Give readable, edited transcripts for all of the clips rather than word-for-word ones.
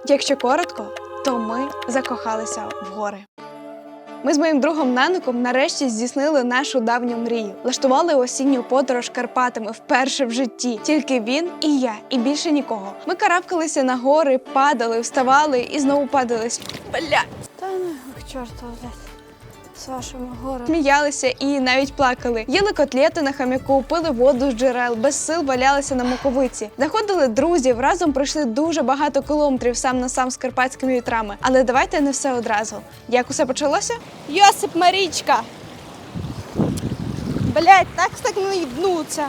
Якщо коротко, то ми закохалися в гори. Ми з моїм другом Наником нарешті здійснили нашу давню мрію. Влаштували осінню подорож Карпатами вперше в житті. Тільки він і я, і більше нікого. Ми карабкалися на гори, падали, вставали і знову падали. Блядь! Та ну, к чорту, блядь. З вашими горами. Сміялися і навіть плакали. Їли котлети на хам'яку, пили воду з джерел, без сил валялися на муковиці. Знаходили друзів, разом пройшли дуже багато кілометрів сам на сам з карпатськими вітрами. Але давайте не все одразу. Як усе почалося? Йосип Марічка! Блядь, так не їбнуться.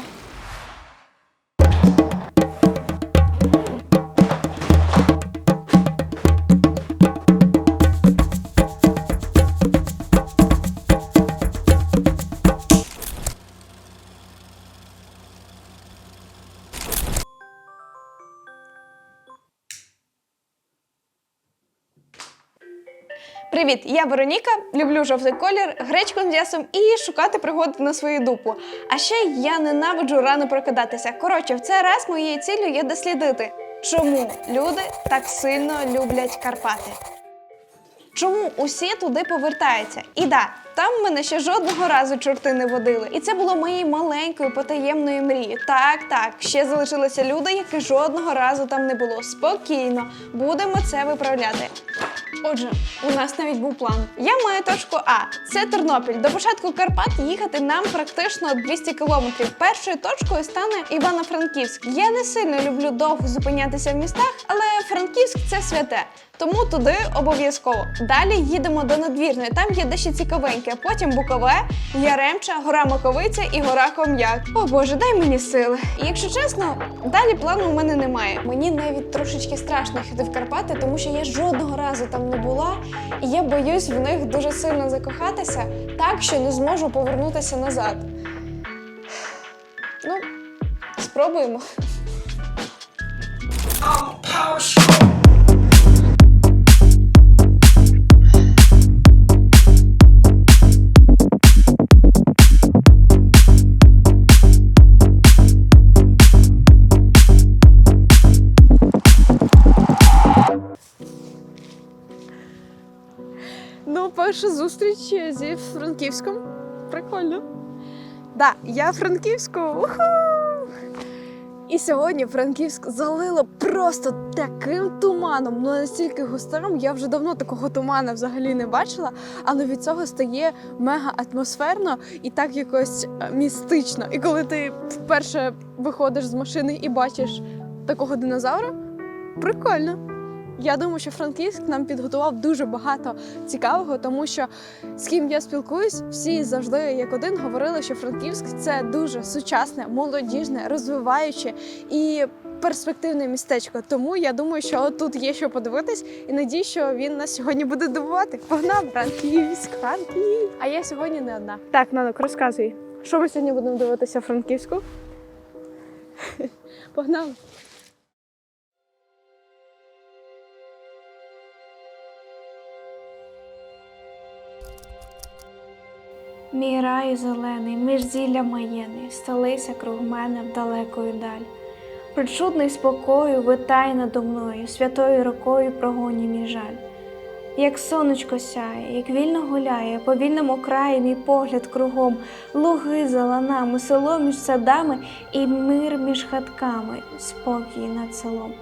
Привіт, я Вероніка, люблю жовтий колір, гречку з м'ясом і шукати пригоди на свою дупу. А ще я ненавиджу рано прокидатися. Коротше, в цей раз моєю ціллю є дослідити, чому люди так сильно люблять Карпати. Чому усі туди повертаються? І да, там мене ще жодного разу чорти не водили. І це було моєю маленькою потаємною мрією. Так, ще залишилися люди, які жодного разу там не було. Спокійно, будемо це виправляти. Отже, у нас навіть був план. Я маю точку А. Це Тернопіль. До початку Карпат їхати нам практично 200 кілометрів. Першою точкою стане Івано-Франківськ. Я не сильно люблю довго зупинятися в містах, але Франківськ – це святе. Тому туди обов'язково. Далі їдемо до Надвірної, там є дещо цікавеньке. Потім Букове, Яремча, гора Маковиця і гора Хом'як. О боже, дай мені сили. І якщо чесно, далі плану у мене немає. Мені навіть трошечки страшно їхати в Карпати, тому що я жодного разу там не була. І я боюсь в них дуже сильно закохатися, так що не зможу повернутися назад. Ну, спробуємо. Ну, перша зустріч зі Франківськом. Прикольно. Да, я Франківську. Уху! І сьогодні Франківськ залило просто таким туманом, ну настільки густим, я вже давно такого туману взагалі не бачила, але від цього стає мега атмосферно і так якось містично. І коли ти вперше виходиш з машини і бачиш такого динозавра, прикольно. Я думаю, що Франківськ нам підготував дуже багато цікавого, тому що з ким я спілкуюсь, всі завжди як один говорили, що Франківськ – це дуже сучасне, молодіжне, розвиваюче і перспективне містечко. Тому я думаю, що тут є що подивитись і надію, що він нас сьогодні буде дивувати. Погнав! Франківськ, Франківськ! А я сьогодні не одна. Так, Нанок, розказуй, що ми сьогодні будемо дивитися в Франківську? Погнали! Мій рай зелений, між зілля маєний, стелися круг мене в далекою даль. Причудний спокою витай надо мною, святою рукою прогоні мій жаль. Як сонечко сяє, як вільно гуляє, по вільному краї мій погляд кругом, луги за ланами, село між садами і мир між хатками, спокій над селом.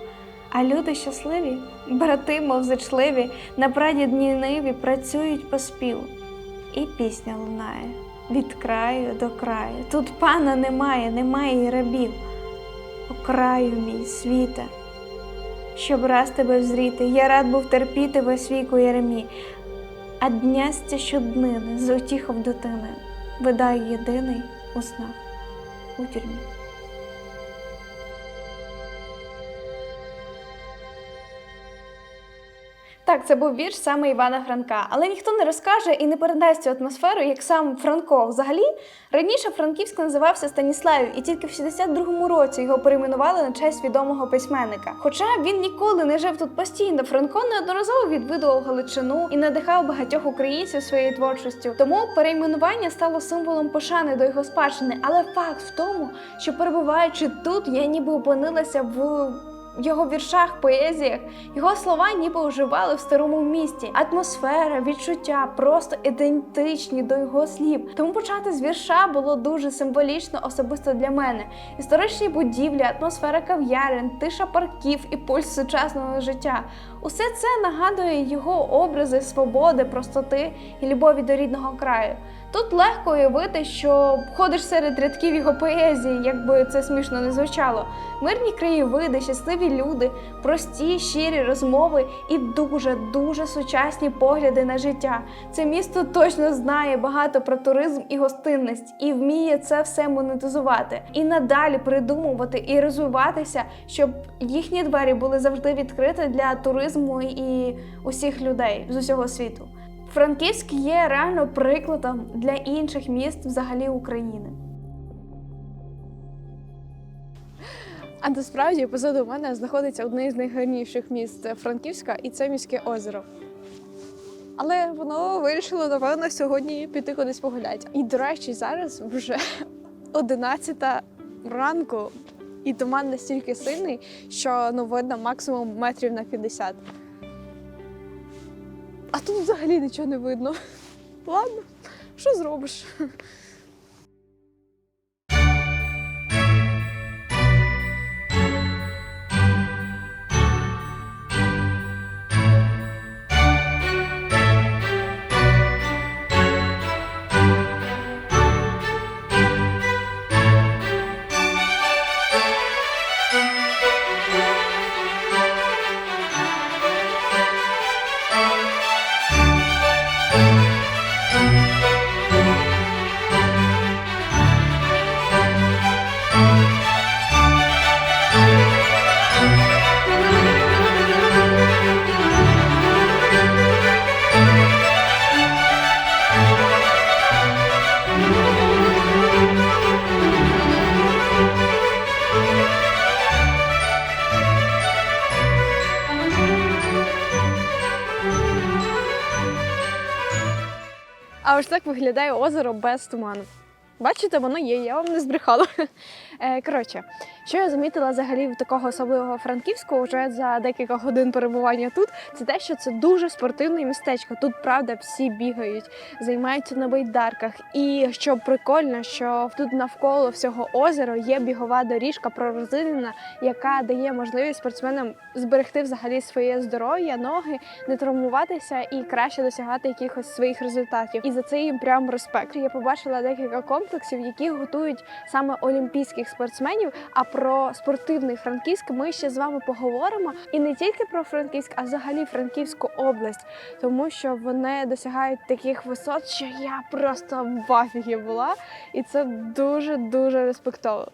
А люди щасливі, брати, мов зичливі, на прадідній ниві працюють по співу. І пісня лунає від краю до краю. Тут пана немає, немає й рабів. О краю мій, світе, щоб раз тебе взріти, я рад був терпіти весь вік у яремі. А днястя щоднини з утіхом дитини видаю єдиний у снах у тюрмі. Так, це був вірш саме Івана Франка. Але ніхто не розкаже і не передасть цю атмосферу, як сам Франко. Взагалі, раніше Франківськ називався Станіславів, і тільки в 62-му році його перейменували на честь відомого письменника. Хоча він ніколи не жив тут постійно, Франко неодноразово відвідував Галичину і надихав багатьох українців своєю творчістю. Тому перейменування стало символом пошани до його спадщини. Але факт в тому, що перебуваючи тут, я ніби опинилася в в його віршах, поезіях. Його слова ніби оживали в старому місті. Атмосфера, відчуття просто ідентичні до його слів. Тому почати з вірша було дуже символічно особисто для мене. Історичні будівлі, атмосфера кав'ярень, тиша парків і пульс сучасного життя. Усе це нагадує його образи свободи, простоти і любові до рідного краю. Тут легко уявити, що ходиш серед рядків його поезії, якби це смішно не звучало. Мирні краєвиди, щасливі люди, прості, щирі розмови і дуже сучасні погляди на життя. Це місто точно знає багато про туризм і гостинність і вміє це все монетизувати. І надалі придумувати і розвиватися, щоб їхні двері були завжди відкриті для туризму і усіх людей з усього світу. Франківськ є реально прикладом для інших міст взагалі України. А насправді позаду мене знаходиться одне з найгарніших міст Франківська, і це міське озеро. Але воно вирішило, напевно, сьогодні піти кудись погуляти. І, до речі, зараз вже 11 ранку, і туман настільки сильний, що видно максимум метрів на 50. А тут взагалі нічого не видно. Ладно, що зробиш? А ось так виглядає озеро без туману. Бачите, воно є, я вам не збрехала. Коротше, що я замітила взагалі в такого особливого Франківського вже за декілька годин перебування тут, це те, що це дуже спортивне містечко. Тут, правда, всі бігають, займаються на байдарках. І що прикольно, що тут навколо всього озера є бігова доріжка прорезинена, яка дає можливість спортсменам зберегти взагалі своє здоров'я, ноги, не травмуватися і краще досягати якихось своїх результатів. І за це їм прям респект. Я побачила декілька комплексів, які готують саме олімпійських спортсменів, а про спортивний Франківськ ми ще з вами поговоримо. І не тільки про Франківськ, а взагалі Франківську область, тому що вони досягають таких висот, що я просто в афігі була, і це дуже респектово.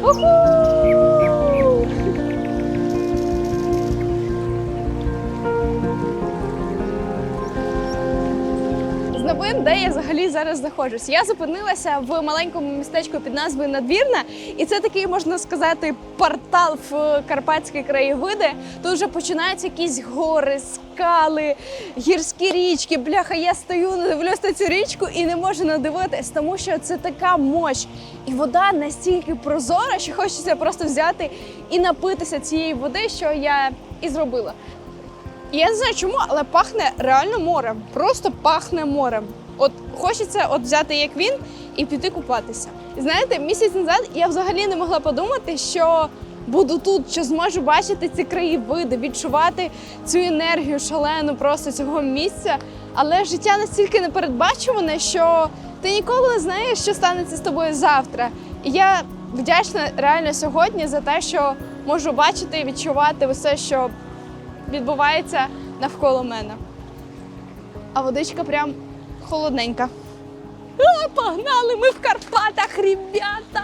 З новин, де я взагалі зараз знаходжусь. Я зупинилася в маленькому містечку під назвою Надвірна, і це такий, можна сказати, портал в карпатські краєвиди. Тут вже починаються якісь гори, скали, гірські річки. Бляха, я стою, дивлюсь на цю річку і не можу надивитись, тому що це така мощ. І вода настільки прозора, що хочеться просто взяти і напитися цієї води, що я і зробила. І я не знаю чому, але пахне реально морем. Просто пахне морем. От хочеться взяти як він і піти купатися. І знаєте, місяць назад я взагалі не могла подумати, що буду тут, що зможу бачити ці краєвиди, відчувати цю енергію шалену просто цього місця. Але життя настільки непередбачуване, що ти ніколи не знаєш, що станеться з тобою завтра. І я вдячна реально сьогодні за те, що можу бачити і відчувати все, що відбувається навколо мене. А водичка прям холодненька. Погнали! Ми в Карпатах, ребята!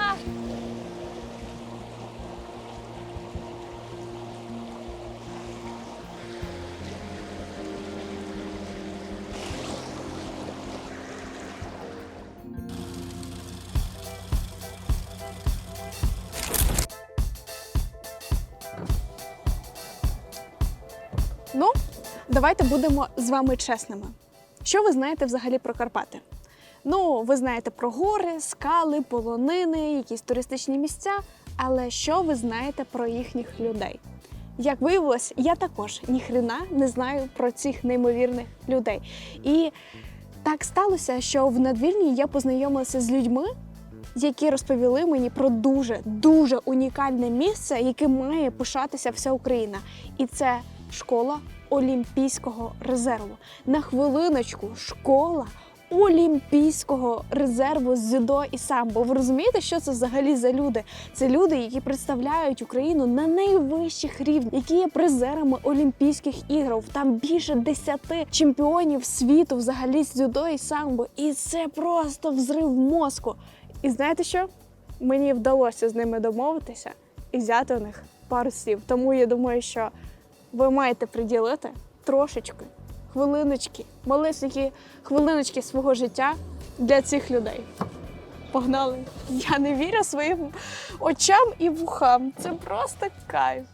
Ну, давайте будемо з вами чесними. Що ви знаєте взагалі про Карпати? Ну, ви знаєте про гори, скали, полонини, якісь туристичні місця, але що ви знаєте про їхніх людей? Як виявилось, я також ніхрена не знаю про цих неймовірних людей. І так сталося, що в Надвірні я познайомилася з людьми, які розповіли мені про дуже унікальне місце, яким має пишатися вся Україна. І це школа Олімпійського резерву. На хвилиночку, школа Олімпійського резерву з дзюдо і самбо. Ви розумієте, що це взагалі за люди? Це люди, які представляють Україну на найвищих рівнях, які є призерами Олімпійських ігор. Там більше 10 чемпіонів світу взагалі з дзюдо і самбо. І це просто взрив мозку. І знаєте що? Мені вдалося з ними домовитися і взяти у них пару слів. Тому я думаю, що ви маєте приділити трошечки, хвилиночки, малесенькі хвилиночки свого життя для цих людей. Погнали! Я не вірю своїм очам і вухам. Це просто кайф.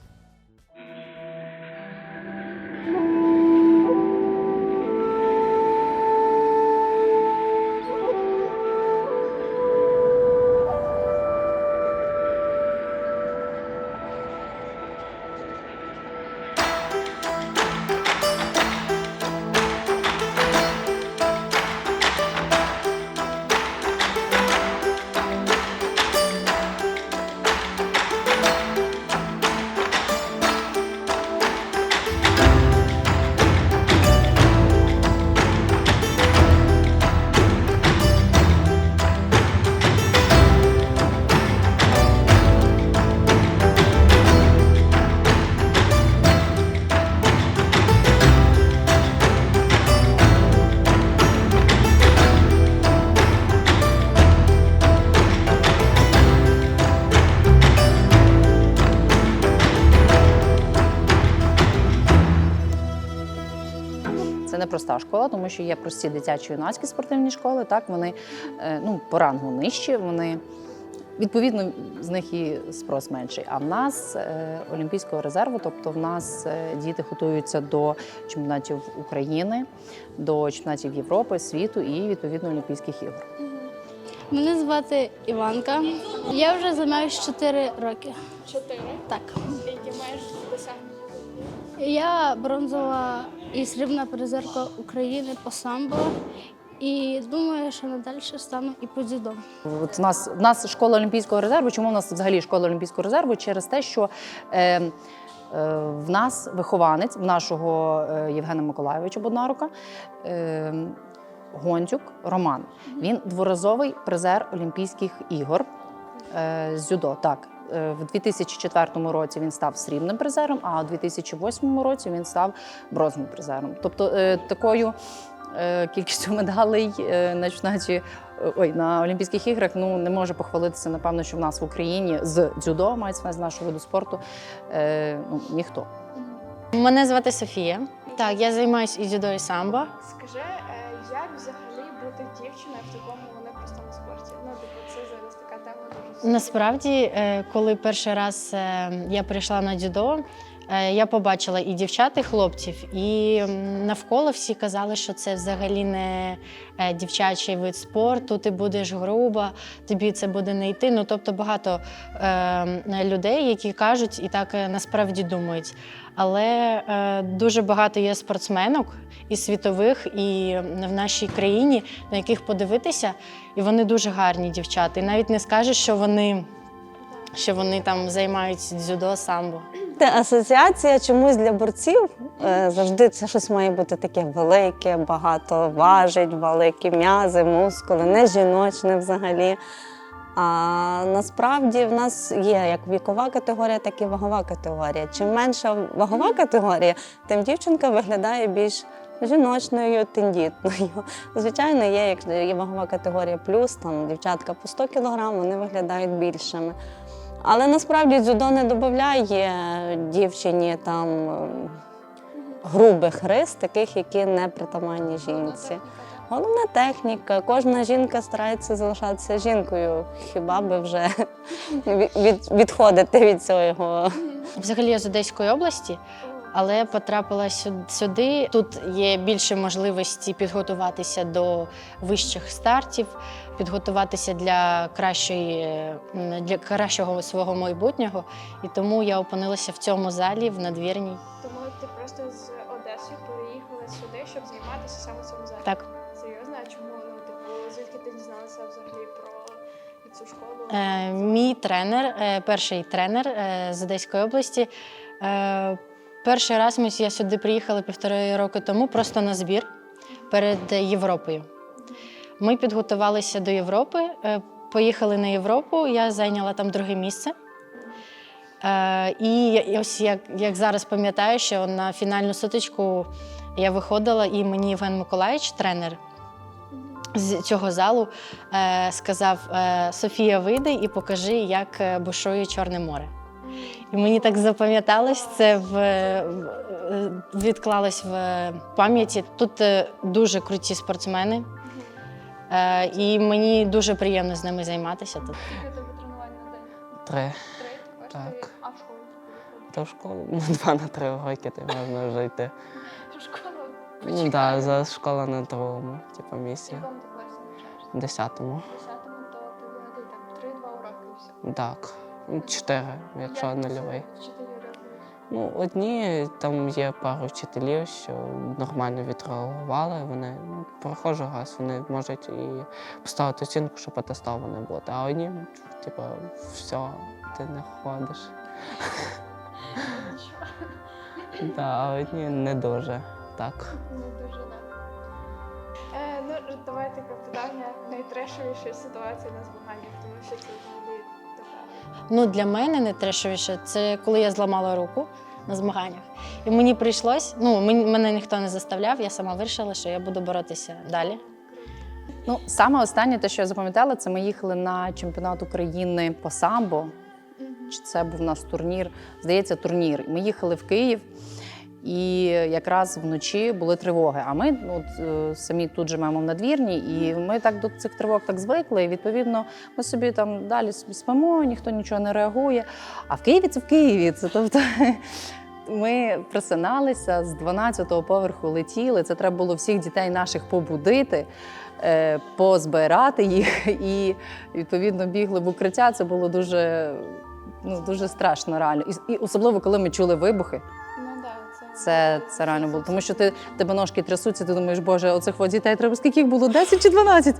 Це не проста школа, тому що є прості дитячо-юнацькі спортивні школи, так, вони по рангу нижчі, вони, відповідно, з них і спрос менший. А в нас Олімпійського резерву, тобто в нас діти готуються до чемпіонатів України, до чемпіонатів Європи, світу і, відповідно, Олімпійських ігор. Мене звати Іванка. Я вже займаюся 4 роки. 4. Так. Які маєш досягнення? Я бронзова і срібна призерка України по самбо. І думаю, що надалі стану і по дзюдо. От в нас школа Олімпійського резерву. Чому в нас взагалі школа Олімпійського резерву? Через те, що в нас вихованець, в нашого Євгена Миколайовича Боднарука, Гонтюк Роман. Він дворазовий призер Олімпійських ігор з дзюдо. Так. В 2004 році він став срібним призером, а у 2008 році він став бронзним призером. Тобто такою кількістю медалей на чемпіонаті, на Олімпійських іграх, ну, не може похвалитися, напевно, що в нас в Україні з дзюдо, мається з нашого виду спорту, ніхто. Мене звати Софія. Так, я займаюся і дзюдо, і самбо. Скажи, як взагалі бути дівчиною в такому непростому спорті? Ну, типу, це зараз така тема дуже. Насправді, коли перший раз я прийшла на дзюдо, я побачила і дівчат, і хлопців, і навколо всі казали, що це взагалі не дівчачий вид спорту, ти будеш груба, тобі це буде не йти. Ну, тобто багато людей, які кажуть і так насправді думають. Але дуже багато є спортсменок і світових, і в нашій країні, на яких подивитися, і вони дуже гарні дівчата. І навіть не скажеш, що вони там займаються дзюдо, самбо. Асоціація чомусь для борців завжди це щось має бути таке велике, багато важить, великі м'язи, мускули, не жіночне взагалі. А насправді в нас є як вікова категорія, так і вагова категорія. Чим менша вагова категорія, тим дівчинка виглядає більш жіночною, тендітною. Звичайно, є вагова категорія плюс, там дівчатка по 100 кг, вони виглядають більшими. Але насправді дзюдо не додає дівчині там грубих рис, таких, які не притаманні жінці. Головна техніка. Кожна жінка старається залишатися жінкою. Хіба би вже відходити від цього. Взагалі я з Одеської області, але потрапила сюди. Тут є більше можливості підготуватися до вищих стартів, підготуватися для кращого свого майбутнього. І тому я опинилася в цьому залі, в надвірній. Тому ти просто з Одеси переїхала сюди, щоб займатися саме цим залі? Так. Серйозно? А чому? Ну, типу, звідки ти дізналася взагалі про цю школу? Мій тренер, перший тренер з Одеської області. Перший раз я сюди приїхала 1,5 роки тому просто на збір перед Європою. Ми підготувалися до Європи, поїхали на Європу, я зайняла там 2 місце. І ось як зараз пам'ятаю, що на фінальну сутичку я виходила, і мені Євген Миколаївич, тренер з цього залу, сказав: «Софія, вийди і покажи, як бушує Чорне море». І мені так запам'яталось, це відклалось в пам'яті. Тут дуже круті спортсмени, і мені дуже приємно з ними займатися тут. Скільки тебе тренувань на день? 3. 3? Так. А в школу? Та в школу 2 на 3 роки ти можна вже йти. В школу? Ну так, зараз школа на 2-му, типу, місці. В якому ти класі навчаєшся? 10-му. В 10-му, то ти там 3-2 уроки і все. Так. 4, якщо Як нульовий. вчителі реагують? Ну, одні, там є пару вчителів, що нормально відреагували, вони прохожий раз, вони можуть і поставити оцінку, щоб атестований бути. А одні, типу, все, ти не ходиш. Так, а одні не дуже. Так. Не дуже, так. Ну, давай таке питання найтрешовішої ситуації на змаганнях, тому що це взагалі така. Ну, для мене найтрешовіше – це коли я зламала руку на змаганнях. І мені прийшлось, мене ніхто не заставляв, я сама вирішила, що я буду боротися далі. Ну, саме останнє, те, що я запам'ятала, це ми їхали на чемпіонат України по самбо. Чи це був у нас турнір? Здається, турнір. Ми їхали в Київ, і якраз вночі були тривоги. А ми самі тут живемо в надвірні, і ми так до цих тривог так звикли. І, відповідно, ми собі там далі спимо, ніхто нічого не реагує. А в Києві це в Києві. Тобто ми просиналися, з 12-го поверху летіли. Це треба було всіх дітей наших побудити, позбирати їх і, відповідно, бігли в укриття. Це було дуже страшно реально. І особливо, коли ми чули вибухи. Ну так, Це реально було. Тому що тебе ножки трясуться, ти думаєш, боже, оцих дітей треба, скільки їх було? 10 чи 12?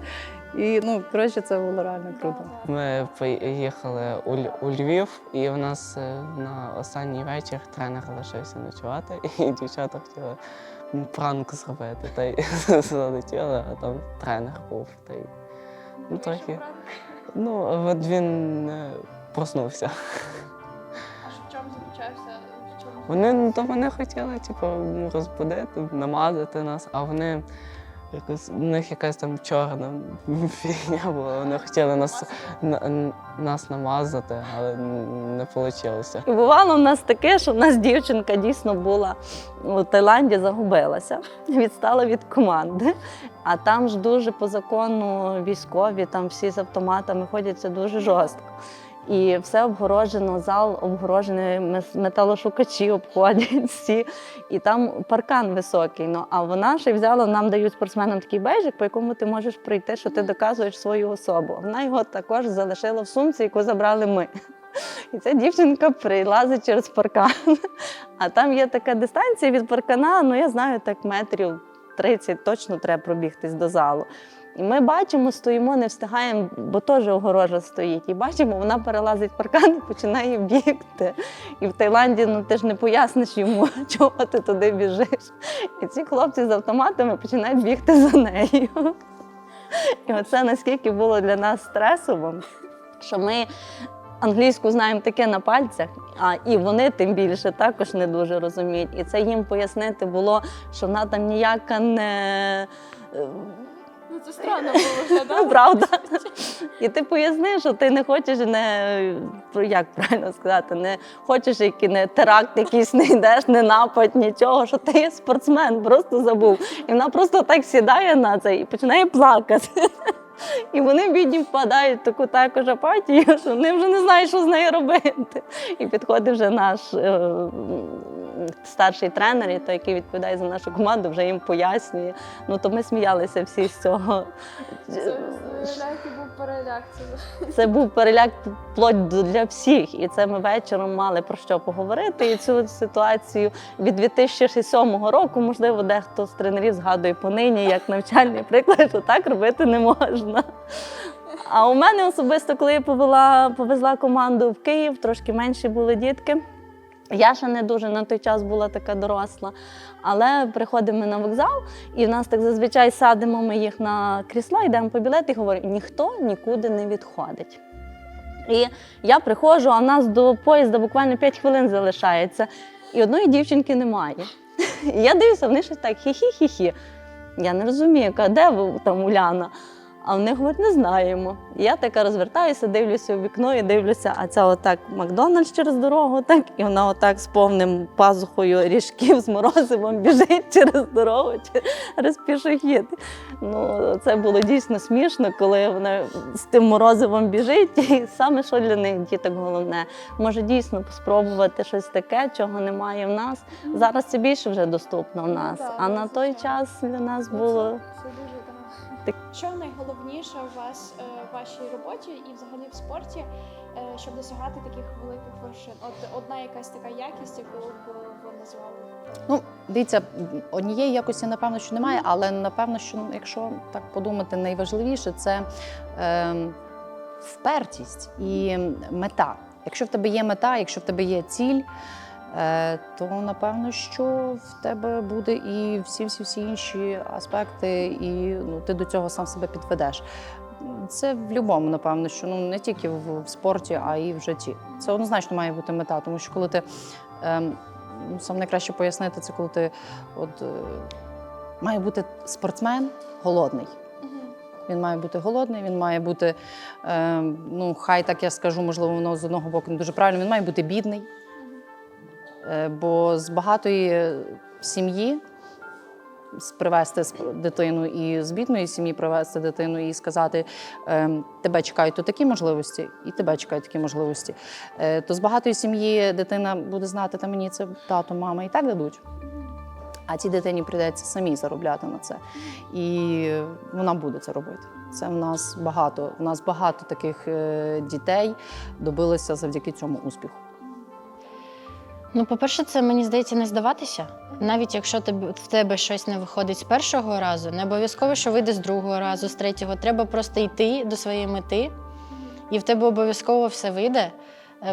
І, коротше, це було реально круто. Ми поїхали у Львів, і в нас на останній вечір тренер лишився ночувати, і дівчата хотіли пранк зробити. Та й залетіли, а там тренер був. Та й, трохи. От він проснувся. А що в чому заключався? Вони хотіли розбудити, намазати нас, а вони якось, у них якась там чорна фігня була, вони хотіли нас намазати, але не вийшло. І бувало в нас таке, що в нас дівчинка дійсно була у Таїланді, загубилася, відстала від команди. А там ж дуже по закону військові, там всі з автоматами ходять, це дуже жорстко. І все обгорожено, зал обгорожений, металошукачі обходять всі. І там паркан високий. Ну, а вона ще й взяла, нам дають спортсменам такий бейджик, по якому ти можеш пройти, що ти доказуєш свою особу. Вона його також залишила в сумці, яку забрали ми. І ця дівчинка прилазить через паркан. А там є така дистанція від паркана, ну я знаю, так метрів 30 точно треба пробігтись до залу. І ми бачимо, стоїмо, не встигаємо, бо теж огорожа стоїть. І бачимо, вона перелазить паркан і починає бігти. І в Таїланді, ну ти ж не поясниш йому, чого ти туди біжиш. І ці хлопці з автоматами починають бігти за нею. І оце наскільки було для нас стресово, що ми англійську знаємо таке на пальцях, і вони тим більше також не дуже розуміють. І це їм пояснити було, що вона там ніяка не... Ну, це странно було виглядати. Правда. І ти пояснив, що ти не хочеш, як правильно сказати, не хочеш не теракт якийсь, не йдеш, не напад, нічого, що ти є спортсмен, просто забув. І вона просто так сідає на це і починає плакати. І вони, бідні, впадають в таку також апатію, що вони вже не знають, що з нею робити. І підходить вже наш старший тренер, і той, який відповідає за нашу команду, вже їм пояснює. Ну, то ми сміялися всі з цього. Це був переляк. Це був переляк вплоть для всіх. І це ми вечором мали про що поговорити. І цю ситуацію від 2007 року, можливо, дехто з тренерів згадує понині, як навчальний приклад, що так робити не можна. А у мене особисто, коли я повезла команду в Київ, трошки менші були дітки. Я ще не дуже на той час була така доросла, але приходимо ми на вокзал, і в нас так зазвичай садимо ми їх на крісла, йдемо по білети і говоримо, ніхто нікуди не відходить. І я приходжу, а в нас до поїзда буквально 5 хвилин залишається, і одної дівчинки немає. І я дивлюся, вони щось так хі-хі-хі-хі. Я не розумію, де ви там Уляна? А вони говорять, не знаємо. І я така розвертаюся, дивлюся у вікно і дивлюся, а ця отак Макдональдс через дорогу, так, і вона отак з повним пазухою ріжків з морозивом біжить через дорогу, через пішохід. Ну, це було дійсно смішно, коли вона з тим морозивом біжить. І саме, що для них діток головне, може дійсно спробувати щось таке, чого немає в нас. Зараз це більше вже доступно в нас, а на той час для нас було... Це дуже Що найголовніше у вас в вашій роботі і взагалі в спорті, щоб досягати таких великих вершин? От одна якась така якість, яку б ви назвали? Ну, дивіться, однієї якості, напевно, що немає, але напевно, що якщо так подумати, найважливіше – це впертість і мета. Якщо в тебе є мета, якщо в тебе є ціль, то напевно, що в тебе буде і всі інші аспекти, і ти до цього сам себе підведеш. Це в будь-якому, напевно, що не тільки в спорті, а й в житті. Це однозначно має бути мета, тому що коли ти, сам найкраще пояснити, це коли ти, має бути спортсмен голодний. Він має бути голодний, він має бути, хай так я скажу, можливо, воно з одного боку не дуже правильно, він має бути бідний. Бо з багатої сім'ї привезти дитину і з бідної сім'ї привезти дитину і сказати, тебе чекають тут такі можливості, і тебе чекають такі можливості, то з багатої сім'ї дитина буде знати, та мені це тато, мама і так дадуть. А цій дитині прийдеться самій заробляти на це. І вона буде це робити. Це в нас багато таких дітей добилися завдяки цьому успіху. Ну, по-перше, це, мені здається, не здаватися. Навіть якщо в тебе щось не виходить з першого разу, не обов'язково, що вийде з другого разу, з третього. Треба просто йти до своєї мети, і в тебе обов'язково все вийде.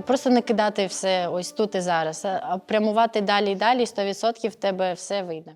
Просто не кидати все ось тут і зараз, а прямувати далі і далі, 100% в тебе все вийде.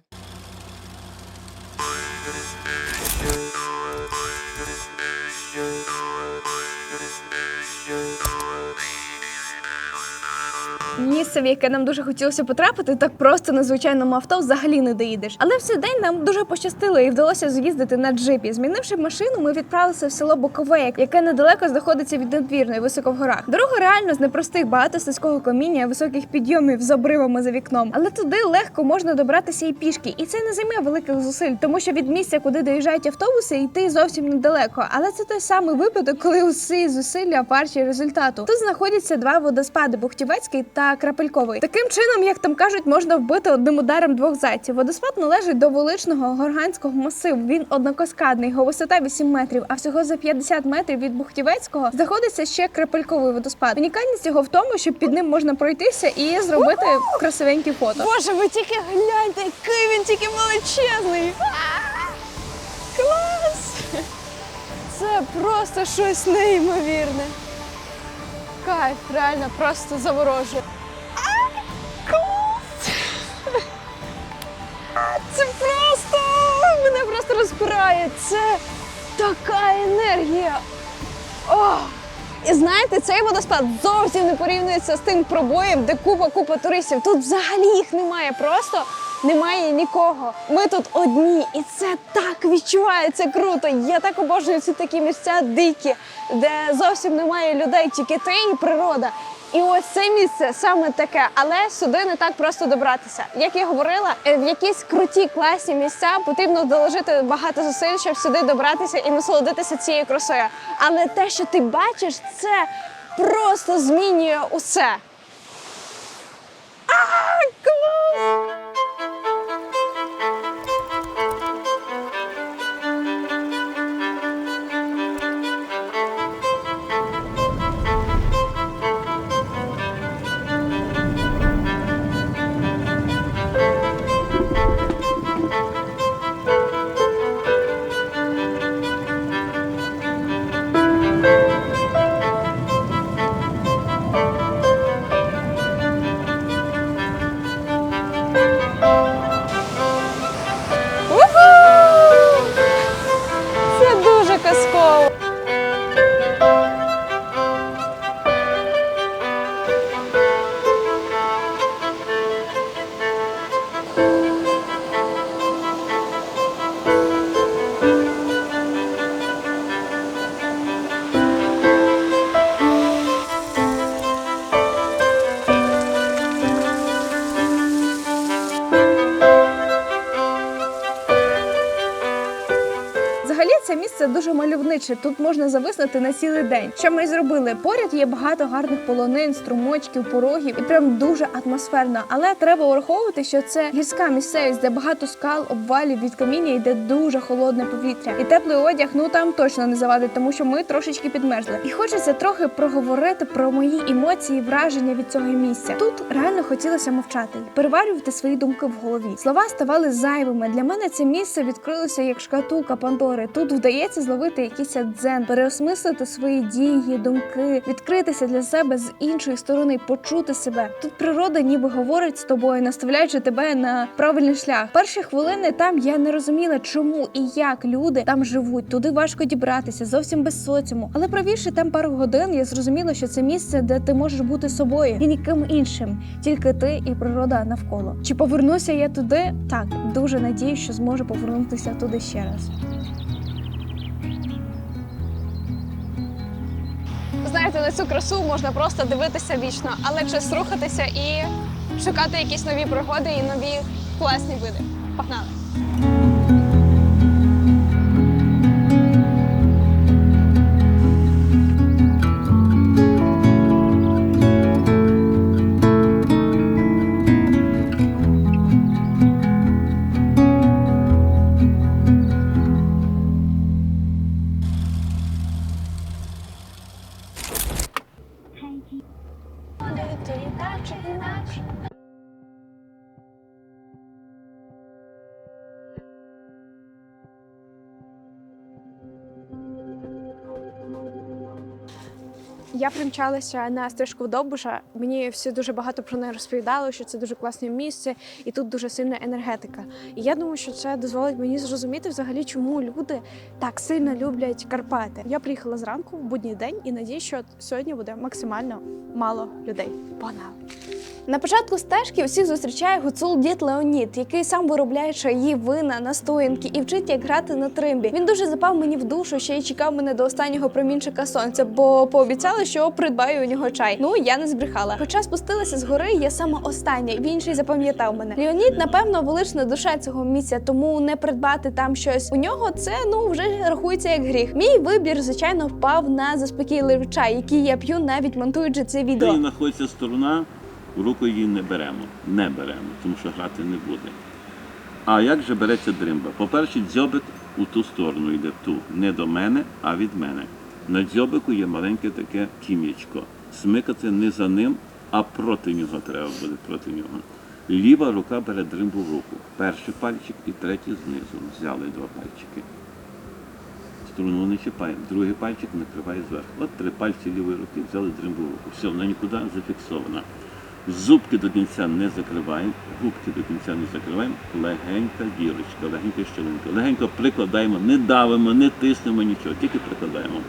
Місце, в яке нам дуже хотілося потрапити, так просто на звичайному авто взагалі не доїдеш. Але в цей день нам дуже пощастило і вдалося з'їздити на джипі. Змінивши машину, ми відправилися в село Бокове, яке недалеко знаходиться від надвірної, високо в горах. Дорога реально з непростих, багато слизького каміння, високих підйомів з обривами за вікном. Але туди легко можна добратися і пішки. І це не займе великих зусиль, тому що від місця, куди доїжджають автобуси, йти зовсім недалеко. Але це той самий випадок, коли усі зусилля варті результату. Тут знаходяться два водоспади – Бухтівецький та Крапельковий. Таким чином, як там кажуть, можна вбити одним ударом двох зайців. Водоспад належить до величного горганського масиву. Він однокаскадний, його висота 8 метрів, а всього за 50 метрів від Бухтівецького знаходиться ще Крапельковий водоспад. Унікальність його в тому, що під ним можна пройтися і зробити красивенькі фото. Боже, ви тільки гляньте, який він тільки величезний! Клас! Це просто щось неймовірне. Кайф, реально, просто заворожує. Клас! Це просто... Мене просто розпирає. Це така енергія. О! І знаєте, цей водоспад зовсім не порівнюється з тим пробоєм, де купа туристів. Тут взагалі їх немає, просто немає нікого. Ми тут одні, і це так відчувається круто. Я так обожнюю ці такі місця дикі, де зовсім немає людей, тільки ти і природа. І ось це місце саме таке, але сюди не так просто добратися. Як я говорила, в якісь круті, класні місця потрібно доложити багато зусиль, щоб сюди добратися і насолодитися цією красою. Але те, що ти бачиш, це просто змінює усе. Клас! Це дуже казково. Взагалі це місце дуже мальовниче, тут можна зависнути на цілий день. Що ми й зробили? Поряд є багато гарних полонин, струмочків, порогів і прям дуже атмосферно. Але треба враховувати, що це гірська місцевість, де багато скал, обвалів, від каміння йде дуже холодне повітря. І теплий одяг, ну там точно не завадить, тому що ми трошечки підмерзли. І хочеться трохи проговорити про мої емоції, враження від цього місця. Тут реально хотілося мовчати і переварювати свої думки в голові. Слова ставали зайвими. Для мене це місце відкрилося як шкатулка Пандори. Тут вдається зловити якийсь дзен, переосмислити свої дії, думки, відкритися для себе з іншої сторони, почути себе. Тут природа ніби говорить з тобою, наставляючи тебе на правильний шлях. Перші хвилини там я не розуміла, чому і як люди там живуть. Туди важко дібратися, зовсім без соціуму. Але провівши там пару годин, я зрозуміла, що це місце, де ти можеш бути собою і ніким іншим, тільки ти і природа навколо. Чи повернуся я туди? Так, дуже надію, що зможу повернутися туди ще раз. Знаєте, на цю красу можна просто дивитися вічно, але час рухатися і шукати якісь нові пригоди і нові класні види. Погнали! Я примчалася на стежку Довбуша. Мені всі дуже багато про неї розповідали, що це дуже класне місце і тут дуже сильна енергетика. І я думаю, що це дозволить мені зрозуміти взагалі, чому люди так сильно люблять Карпати. Я приїхала зранку в будній день і надію, що сьогодні буде максимально мало людей. Погнали! На початку стежки усіх зустрічає гуцул дід Леонід, який сам виробляє чаї, вина, настоянки і вчить, як грати на тримбі. Він дуже запав мені в душу, ще й чекав мене до останнього промінчика сонця, бо пообіцяли, що придбаю у нього чай. Ну, я не збрехала. Хоча спустилася з гори, я сама остання, він ще й запам'ятав мене. Леонід, напевно, велична душа цього місця, тому не придбати там щось у нього це, вже рахується як гріх. Мій вибір, звичайно, впав на заспокійливий чай, який я п'ю, навіть монтуючи це відео. Де знаходиться струна, в руку її не беремо. Не беремо, тому що грати не буде. А як же береться дримба? По-перше, дзьобик у ту сторону йде, в ту. Не до мене, а від мене. На дзьобику є маленьке таке кім'ячко. Смикати не за ним, а проти нього треба буде, проти нього. Ліва рука бере дримбу в руку. Перший пальчик і третій знизу. Взяли 2 пальчики. Струну не чіпаємо. Другий пальчик накриває зверху. От 3 пальці лівої руки взяли дримбу в руку. Все, вона нікуди зафіксована. Зубки до кінця не закриваємо, губки до кінця не закриваємо. Легенька дірочка, легенька щілинка. Легенько прикладаємо, не давимо, не тиснемо нічого, тільки прикладаємо.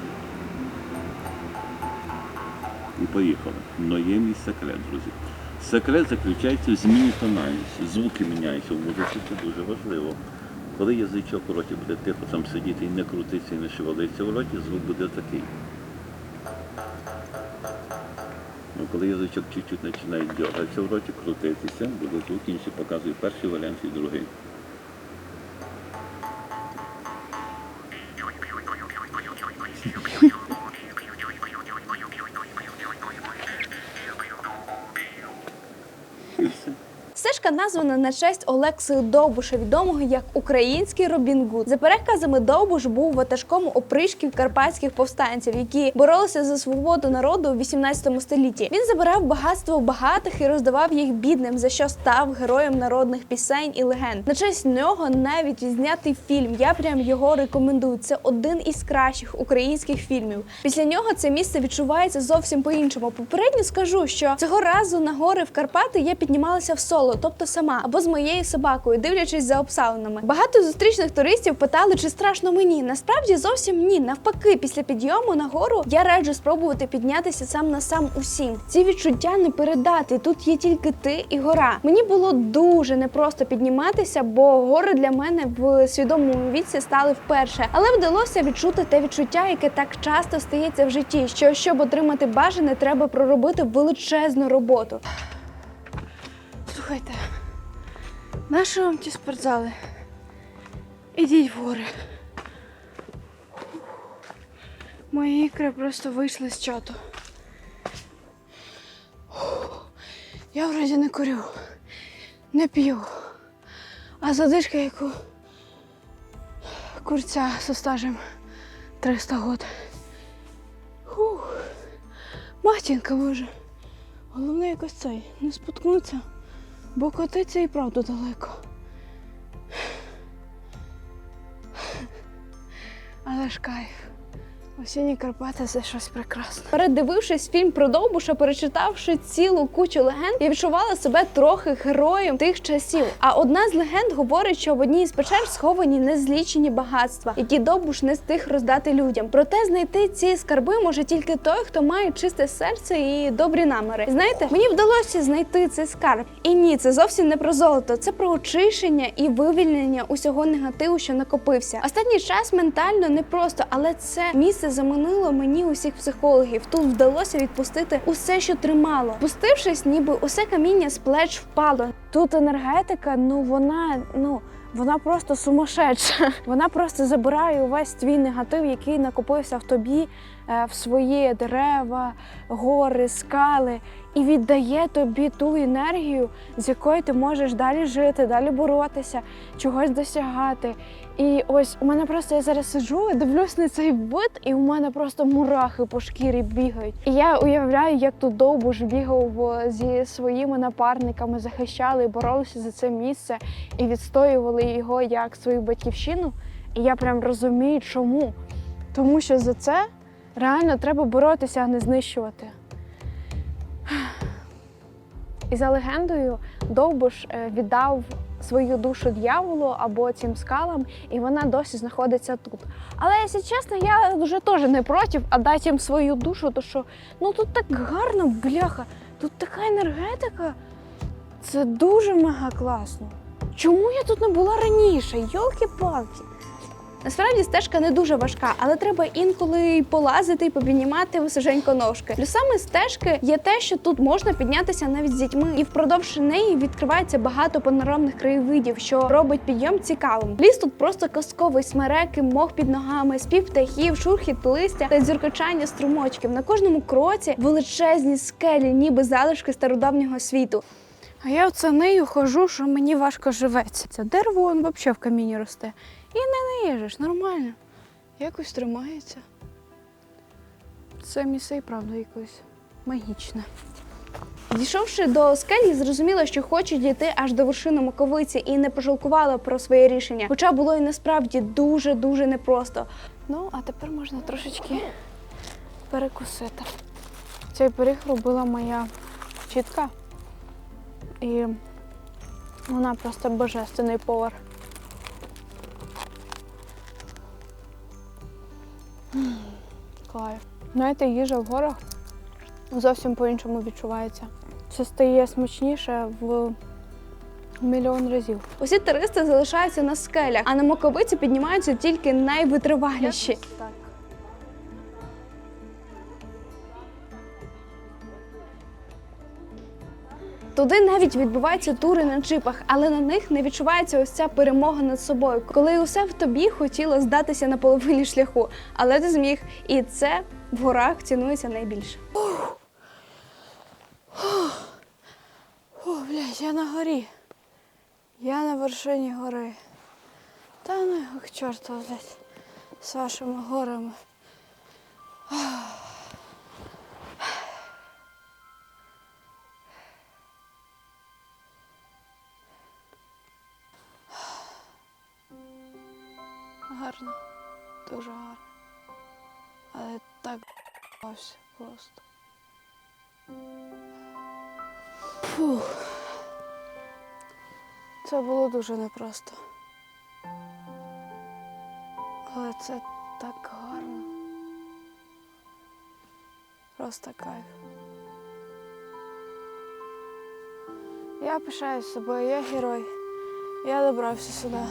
І поїхали. Но є мій секрет, друзі. Секрет заключається в зміні тональності. Звуки міняються в музиці, це дуже важливо. Коли язичок у роті буде тихо там сидіти і не крутиться, і не шевелиться в роті, звук буде такий. Коли язичок чуть-чуть починає дергатися в роті, крутитися, буде звук інший, показує перший варіант і другий. Стежка названа на честь Олекси Довбуша, відомого як український Робін Гуд. За переказами, Довбуш був ватажком опришків карпатських повстанців, які боролися за свободу народу у 18 столітті. Він забирав багатство багатих і роздавав їх бідним, за що став героєм народних пісень і легенд. На честь нього навіть відзнятий фільм. Я прям його рекомендую. Це один із кращих українських фільмів. Після нього це місце відчувається зовсім по-іншому. Попередньо скажу, що цього разу на гори в Карпати я піднімалася в соло, тобто сама, або з моєю собакою, дивлячись за обставинами. Багато зустрічних туристів питали, чи страшно мені. Насправді зовсім ні. Навпаки, після підйому на гору я раджу спробувати піднятися сам на сам усім. Ці відчуття не передати. Тут є тільки ти і гора. Мені було дуже непросто підніматися, бо гори для мене в свідомому віці стали вперше. Але вдалося відчути те відчуття, яке так часто стається в житті, що щоб отримати бажане, треба проробити величезну роботу. Слухайте, нащо вам ті спортзали? Ідіть в гори. Мої ікри просто вийшли з чату. Я вроді не курю, не п'ю, а задишка, як у курця зі стажем 300 років. Матінка Боже. Головне якось цей, не споткнуться, бо котиться і правда далеко. Але ж кайф. Осінні Карпати – це щось прекрасне. Передивившись фільм про Довбуша, перечитавши цілу кучу легенд, я відчувала себе трохи героєм тих часів. А одна з легенд говорить, що в одній із печер сховані незлічені багатства, які Довбуш не встиг роздати людям. Проте знайти ці скарби може тільки той, хто має чисте серце і добрі наміри. Знаєте, мені вдалося знайти цей скарб. І ні, це зовсім не про золото, це про очищення і вивільнення усього негативу, що накопився. Останній час ментально непросто, але це місце заманило мені усіх психологів. Тут вдалося відпустити усе, що тримало. Спустившись, ніби усе каміння з плеч впало. Тут енергетика, вона просто сумасшедша. Вона просто забирає увесь твій негатив, який накопився в тобі, в свої дерева, гори, скали, і віддає тобі ту енергію, з якою ти можеш далі жити, далі боротися, чогось досягати. І ось у мене просто, я зараз сиджу і дивлюсь на цей вид, і у мене просто мурахи по шкірі бігають. І я уявляю, як тут Довбуш бігав зі своїми напарниками, захищали і боролися за це місце, і відстоювали його як свою батьківщину. І я прям розумію, чому. Тому що за це реально треба боротися, а не знищувати. І за легендою, Довбуш віддав свою душу дьяволу або цим скалам, і вона досі знаходиться тут. Але, якщо чесно, я вже теж не проти віддати їм свою душу, тому що тут так гарно, бляха, тут така енергетика. Це дуже мега класно. Чому я тут не була раніше? Йолки-палки. Насправді стежка не дуже важка, але треба інколи полазити і попіднімати височенько ножки. Плюсами стежки є те, що тут можна піднятися навіть з дітьми, і впродовж неї відкривається багато панорамних краєвидів, що робить підйом цікавим. Ліс тут просто казковий: смереки, мох під ногами, спів птахів, шурхіт листя та дзюркотання струмочків. На кожному кроці величезні скелі, ніби залишки стародавнього світу. А я оце нею хожу, що мені важко живеться. Це дерево вон взагалі в каміні росте. І не наїжеш, нормально. Якось тримається. Це місце і правда якось магічне. Дійшовши до скель, я зрозуміла, що хочу дійти аж до вершини Маковиці, і не пожалкувала про своє рішення. Хоча було і насправді дуже-дуже непросто. Ну, а тепер можна трошечки перекусити. Цей пиріг робила моя вчителька. І вона просто божественний повар. Кайф. Знаєте, їжа в горах зовсім по-іншому відчувається. Це стає смачніше в мільйон разів. Усі туристи залишаються на скелях, а на Маковицю піднімаються тільки найвитриваліші. Так. Туди навіть відбуваються тури на джипах, але на них не відчувається ось ця перемога над собою, коли усе в тобі хотіло здатися на половині шляху, але ти зміг, і це в горах цінується найбільше. О, блядь, я на горі. Я на вершині гори. Та ну його к чорту, блядь, з вашими горами. Гарно, дуже гарно. Але так бався просто. Фух. Це було дуже непросто. Але це так гарно. Просто кайф. Я пишаюсь собою, я герой. Я добрався сюди.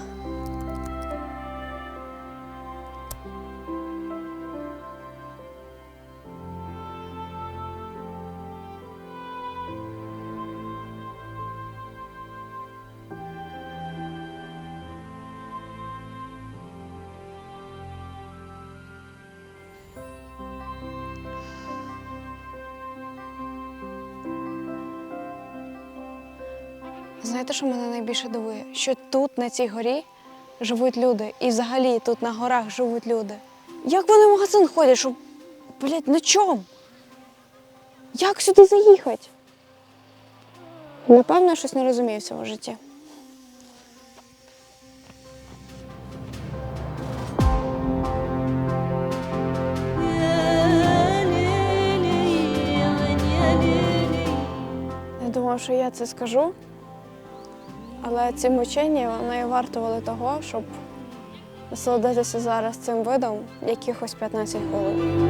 Знаєте, що мене найбільше дивує? Що тут, на цій горі, живуть люди. І взагалі тут на горах живуть люди. Як вони в магазин ходять, щоб, блядь, на чому? Як сюди заїхати? Напевно, щось не розумію в цьому житті. Я думав, що я це скажу. Але ці мучення, вони і вартували того, щоб насолодитися зараз цим видом якихось 15 хвилин.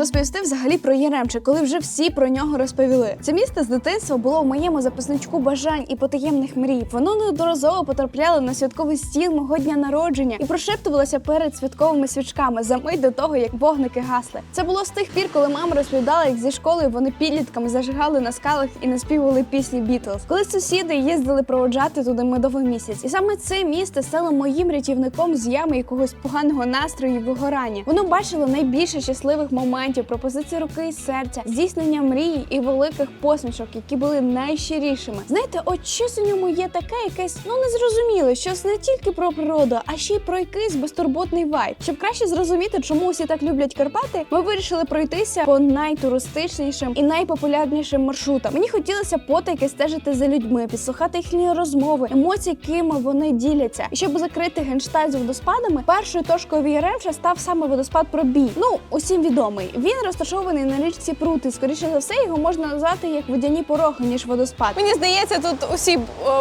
Розповісти взагалі про Яремче, коли вже всі про нього розповіли. Це місто з дитинства було в моєму записничку бажань і потаємних мрій. Воно неодноразово потрапляло на святковий стіл мого дня народження і прошептувалося перед святковими свічками за мить до того, як вогники гасли. Це було з тих пір, коли мама розповідала, як зі школи вони підлітками зажигали на скалах і наспівували пісні Бітлз. Коли сусіди їздили проводжати туди медовий місяць. І саме це місто стало моїм рятівником з ями якогось поганого настрою і вигорання. Воно бачило найбільше щасливих моментів пропозиції руки і серця, здійснення мрій і великих посмішок, які були найщирішими. Знаєте, от щось у ньому є таке, якесь, незрозуміле, щось не тільки про природу, а ще й про якийсь безтурботний вайб. Щоб краще зрозуміти, чому усі так люблять Карпати, ми вирішили пройтися по найтуристичнішим і найпопулярнішим маршрутам. Мені хотілося потайки стежити за людьми, підслухати їхні розмови, емоції, якими вони діляться. І щоб закрити геншталь з водоспадами, першою точкою в Яремче став саме водоспад Пробій. Усім відомий. Він розташований на річці Прути. Скоріше за все, його можна назвати як водяні пороги, ніж водоспад. Мені здається, тут усі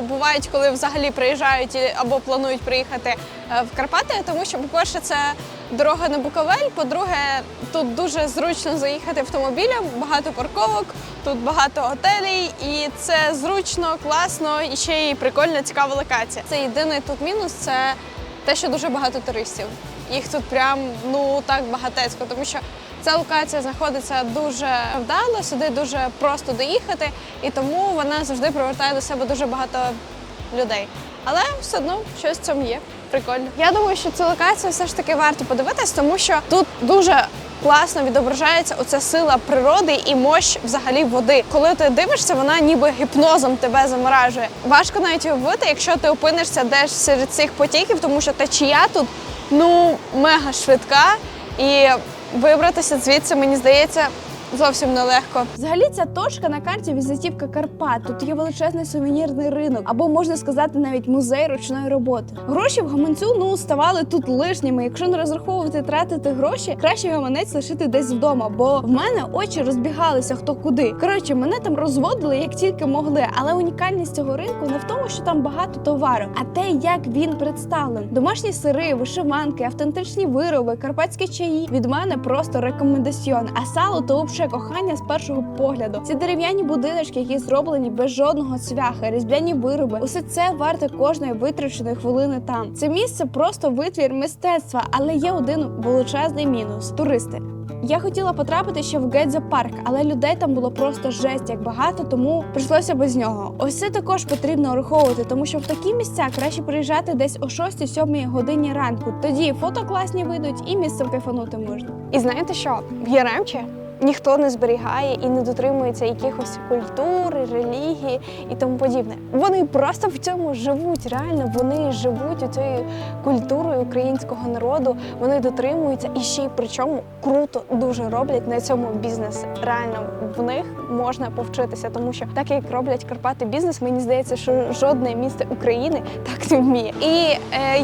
бувають, коли взагалі приїжджають або планують приїхати в Карпати, тому що, по-перше, це дорога на Буковель, по-друге, тут дуже зручно заїхати автомобілем, багато парковок, тут багато готелей, і це зручно, класно і ще й прикольна, цікава локація. Це єдиний тут мінус, це те, що дуже багато туристів. Їх тут прям, так багатецько, тому що ця локація знаходиться дуже вдало, сюди дуже просто доїхати, і тому вона завжди привертає до себе дуже багато людей. Але все одно щось в цьому є. Прикольно. Я думаю, що цю локацію все ж таки варто подивитись, тому що тут дуже класно відображається оця сила природи і мощь взагалі води. Коли ти дивишся, вона ніби гіпнозом тебе заморажує. Важко навіть уявити, якщо ти опинишся десь серед цих потіків, тому що течія тут, мега швидка, і вибратися звідси, мені здається, зовсім нелегко. Взагалі ця точка на карті візитівка Карпат. Тут є величезний сувенірний ринок, або можна сказати навіть музей ручної роботи. Гроші в гаманцю ставали тут лишніми. Якщо не розраховувати тратити гроші, краще гаманець лишити десь вдома, бо в мене очі розбігалися хто куди. Коротше, мене там розводили як тільки могли, але унікальність цього ринку не в тому, що там багато товару, а те, як він представлений. Домашні сири, вишиванки, автентичні вироби, карпатські чаї від мене просто рекомендаціон. А сало то взагалі кохання з першого погляду. Ці дерев'яні будиночки, які зроблені без жодного цвяха, різьбляні вироби, усе це варте кожної витраченої хвилини там. Це місце просто витвір мистецтва, але є один величезний мінус – туристи. Я хотіла потрапити ще в Гедзо-парк, але людей там було просто жесть як багато, тому прийшлося без нього. Ось це також потрібно враховувати, тому що в такі місця краще приїжджати десь о 6-7 годині ранку. Тоді фото класні вийдуть і місцем кайфанути можна. І знаєте що? В Яремче ніхто не зберігає і не дотримується якихось культури, релігії і тому подібне. Вони просто в цьому живуть, реально, вони живуть цією культурою українського народу, вони дотримуються і ще й причому круто дуже роблять на цьому бізнес. Реально, в них можна повчитися, тому що так як роблять Карпати бізнес, мені здається, що жодне місто України так не вміє. І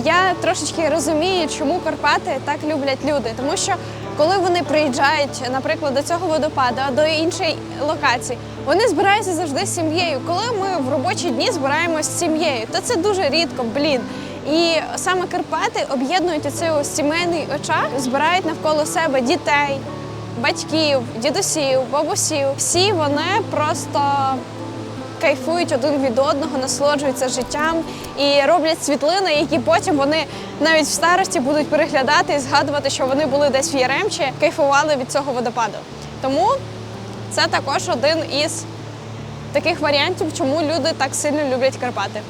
я трошечки розумію, чому Карпати так люблять люди, тому що коли вони приїжджають, наприклад, до цього водопаду, а до іншої локації, вони збираються завжди з сім'єю. Коли ми в робочі дні збираємось з сім'єю, то це дуже рідко, І саме Карпати об'єднують оцей сімейний очаг, збирають навколо себе дітей, батьків, дідусів, бабусів. Всі вони просто кайфують один від одного, насолоджуються життям і роблять світлини, які потім вони навіть в старості будуть переглядати і згадувати, що вони були десь в Яремчі, кайфували від цього водопаду. Тому це також один із таких варіантів, чому люди так сильно люблять Карпати.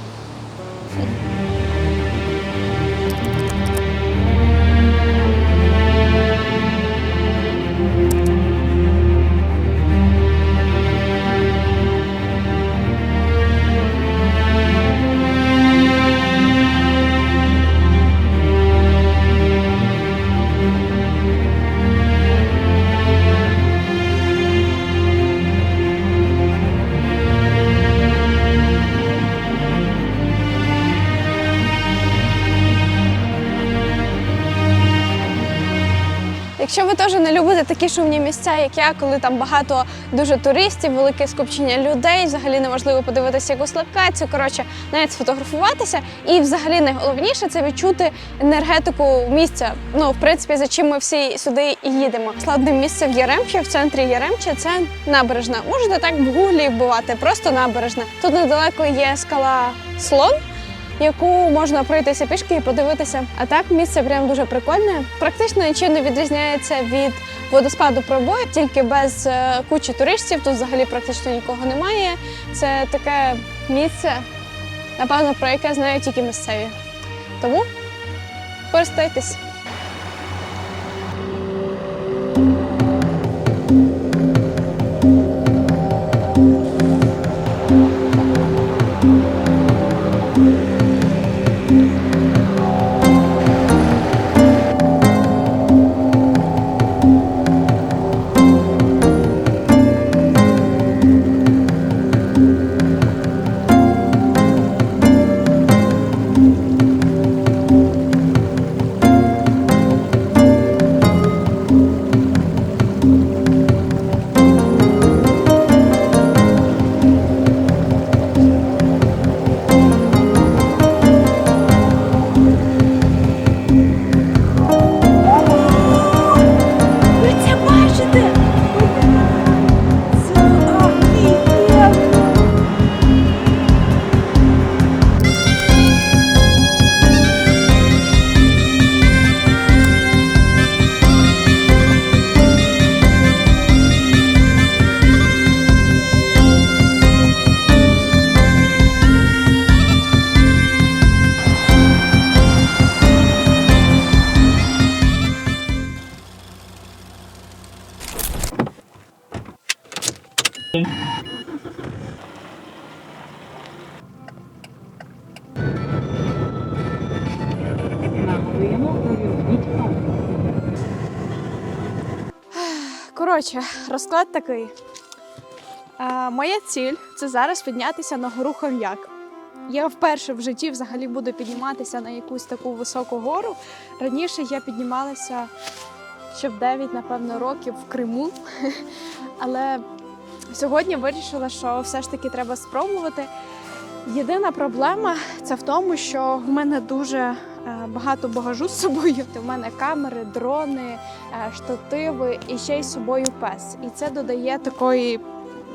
Якщо ви теж не любите такі шумні місця, як я, коли там багато дуже туристів, велике скупчення людей, взагалі неможливо подивитися якусь локацію, навіть сфотографуватися. І взагалі найголовніше – це відчути енергетику місця. В принципі, за чим ми всі сюди і їдемо. Славне місце в Яремчі, в центрі Яремчі – це набережна. Можете так в гуглі вбивати, просто набережна. Тут недалеко є скала Слон, яку можна пройтися пішки і подивитися. А так, місце прям дуже прикольне. Практично нічим не відрізняється від водоспаду Пробой, тільки без кучі туристів. Тут взагалі практично нікого немає. Це таке місце, напевно, про яке знають тільки місцеві. Тому користуйтесь. Коротше, розклад такий. Моя ціль – це зараз піднятися на гору Хом'як. Я вперше в житті взагалі буду підніматися на якусь таку високу гору. Раніше я піднімалася ще в 9, напевно, років в Криму. Але сьогодні вирішила, що все ж таки треба спробувати. Єдина проблема – це в тому, що в мене дуже багато багажу з собою. У мене камери, дрони, штативи і ще й з собою пес. І це додає такої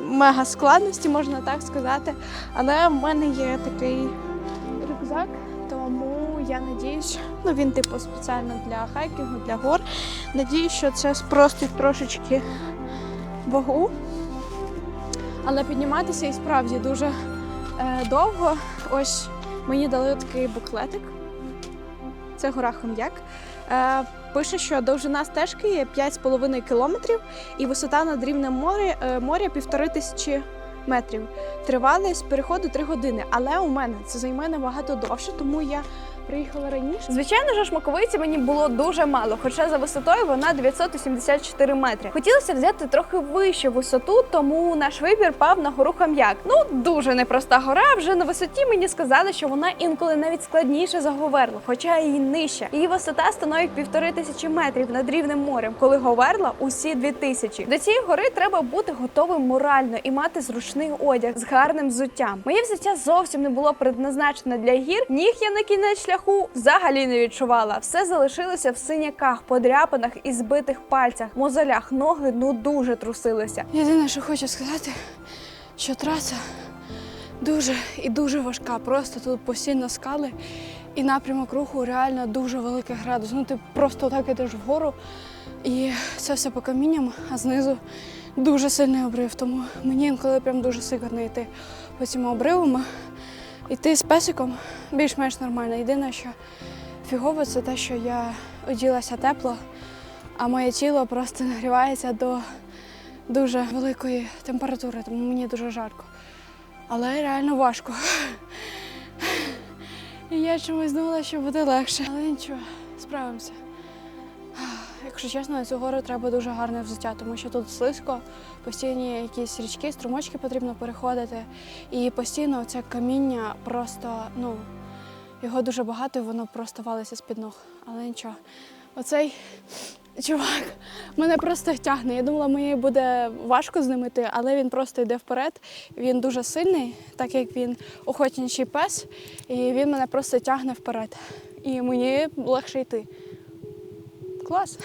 мега складності, можна так сказати. Але в мене є такий рюкзак, тому я надіюсь, він типу спеціально для хайкінгу, для гор. Надіюсь, що це спростить трошечки вагу. Але підніматися і справді дуже довго. Ось мені дали такий буклетик. Це гора Хом'як. Пише, що довжина стежки є 5,5 кілометрів і висота над рівнем моря 1500 метрів. Тривалість переходу 3 години, але у мене це займе набагато довше, тому я приїхала раніше. Звичайно ж, Шмаковиці мені було дуже мало, хоча за висотою вона 984 метри. Хотілося взяти трохи вищу висоту, тому наш вибір пав на гору Хом'як. Дуже непроста гора, вже на висоті мені сказали, що вона інколи навіть складніша за Говерло, хоча і нижча. Її висота становить 1500 метрів над рівнем морем, коли Говерла усі 2000. До цієї гори треба бути готовим морально і мати зручний одяг з гарним взуттям. Моє взуття зовсім не було предназначене для гір, ніг я на кінець шляху взагалі не відчувала. Все залишилося в синяках, подряпинах і збитих пальцях, мозолях, ноги дуже трусилися. Єдине, що хочу сказати, що траса дуже і дуже важка. Просто тут постійно скали і напрямок руху реально дуже великий градус. Ти просто так ідеш вгору і це все по камінням, а знизу дуже сильний обрив. Тому мені інколи прям дуже сикотно йти по цьому обриву. Йти з песиком більш-менш нормально. Єдине, що фігово, це те, що я оділася тепло, а моє тіло просто нагрівається до дуже великої температури, тому мені дуже жарко. Але реально важко. І я чомусь думала, що буде легше. Але нічого, справимося. Якщо чесно, на цю гору треба дуже гарне взуття, тому що тут слизько, постійні якісь річки, струмочки потрібно переходити. І постійно це каміння просто, його дуже багато і воно просто валиться з-під ног. Але нічого. Оцей чувак мене просто тягне. Я думала, мені буде важко з ним йти, але він просто йде вперед. Він дуже сильний, так як він охотничий пес, і він мене просто тягне вперед. І мені легше йти. Клас.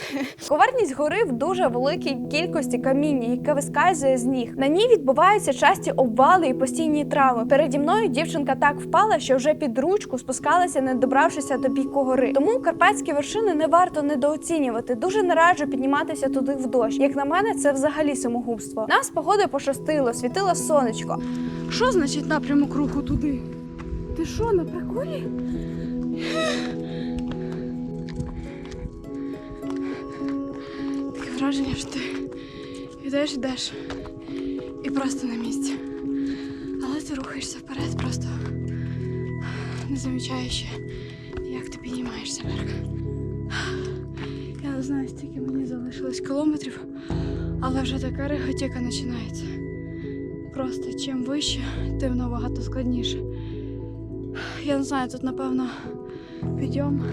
Коварність гори в дуже великій кількості каміння, яке вискальзує з ніг. На ній відбуваються часті обвали і постійні травми. Переді мною дівчинка так впала, що вже під ручку спускалася, не добравшися до піку гори. Тому карпатські вершини не варто недооцінювати. Дуже не раджу підніматися туди в дощ. Як на мене, це взагалі самогубство. Нам з погодою пощастило, світило сонечко. Що значить напрямок руху туди? Ти що, на приколі? Таке враження, що ти йдеш і просто на місці. Але ти рухаєшся вперед, просто не замічаючи, як ти піднімаєшся вверх. Я не знаю, стільки мені залишилось кілометрів, але вже така реготіка починається. Просто чим вище, тим набагато складніше. Я не знаю, тут, напевно, підйом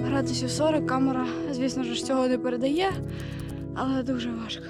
градусів 40, камера, звісно ж, цього не передає, але дуже важко.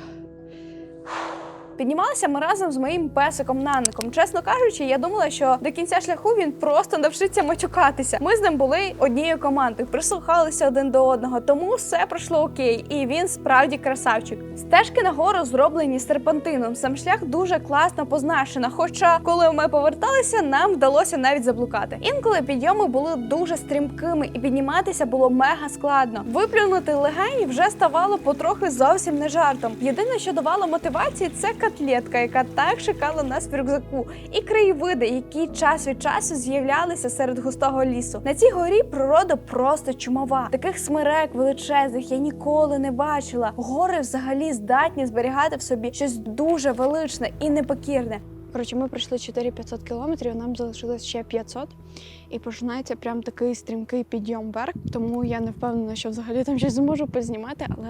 Піднімалися ми разом з моїм песиком Наником. Чесно кажучи, я думала, що до кінця шляху він просто навчиться матюкатися. Ми з ним були однією командою, прислухалися один до одного, тому все пройшло окей. І він справді красавчик. Стежки нагору зроблені серпантином. Сам шлях дуже класно позначено, хоча, коли ми поверталися, нам вдалося навіть заблукати. Інколи підйоми були дуже стрімкими і підніматися було мега складно. Виплюнути легені вже ставало потрохи зовсім не жартом. Єдине, що давало мотивації, це котлетка, яка так чекала нас в рюкзаку, і краєвиди, які час від часу з'являлися серед густого лісу. На цій горі природа просто чумова. Таких смерек величезних я ніколи не бачила. Гори взагалі здатні зберігати в собі щось дуже величне і непокірне. Коротше, ми пройшли 4500 кілометрів, нам залишилось ще 500. І починається прям такий стрімкий підйом вверх. Тому я не впевнена, що взагалі там щось зможу познімати, але